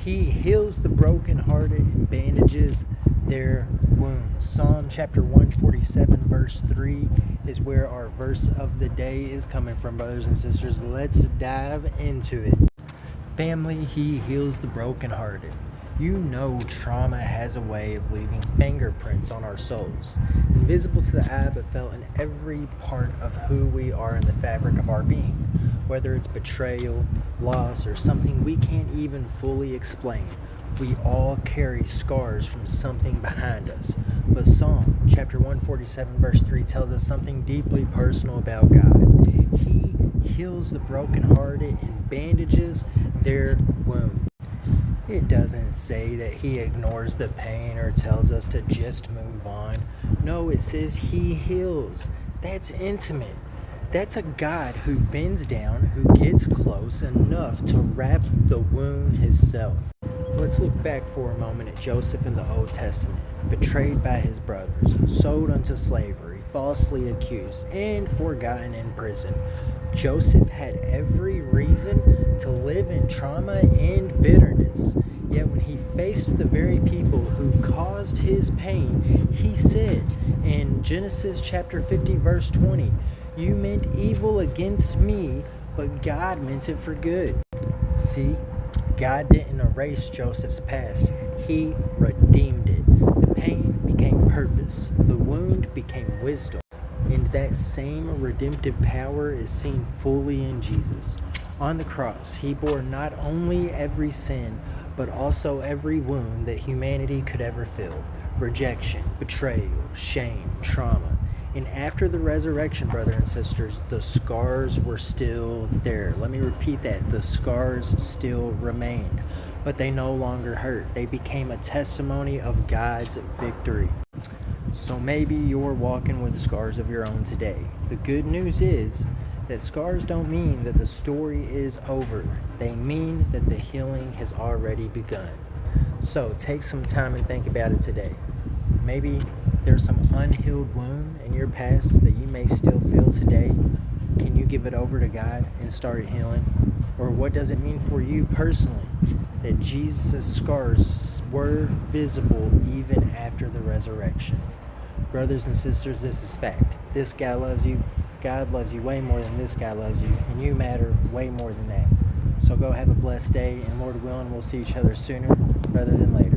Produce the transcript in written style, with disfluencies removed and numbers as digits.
He heals the brokenhearted and bandages their wounds. Psalm chapter 147 verse 3 is where our verse of the day is coming from, brothers and sisters. Let's dive into it. Family, he heals the brokenhearted. You know trauma has a way of leaving fingerprints on our souls, invisible to the eye but felt in every part of who we are in the fabric of our being. Whether it's betrayal, loss, or something we can't even fully explain, we all carry scars from something behind us. But Psalm chapter 147 verse 3 tells us something deeply personal about God. He heals the brokenhearted and bandages their wounds. It doesn't say that he ignores the pain or tells us to just move on. No, it says he heals. That's intimate. That's a God who bends down, who gets close enough to wrap the wound himself. Let's look back for a moment at Joseph in the Old Testament, betrayed by his brothers, sold unto slavery, falsely accused, and forgotten in prison. Joseph had every reason to live in trauma and bitterness. Yet when he faced the very people who caused his pain, he said in Genesis chapter 50 verse 20, "You meant evil against me, but God meant it for good." See, God didn't erase Joseph's past. He redeemed it. The pain became purpose. The wound became wisdom. And that same redemptive power is seen fully in Jesus. On the cross, he bore not only every sin, but also every wound that humanity could ever feel. Rejection, betrayal, shame, trauma. And after the resurrection, brothers and sisters, the scars were still there. Let me repeat that. The scars still remained, but they no longer hurt. They became a testimony of God's victory. So maybe you're walking with scars of your own today. The good news is that scars don't mean that the story is over. They mean that the healing has already begun. So take some time and think about it today. Maybe there's some unhealed wound in your past that you may still feel today. Can you give it over to God and start healing? Or what does it mean for you personally that Jesus' scars were visible even after the resurrection? Brothers and sisters, this is fact. This guy loves you. God loves you way more than this guy loves you. And you matter way more than that. So go have a blessed day. And Lord willing, we'll see each other sooner rather than later.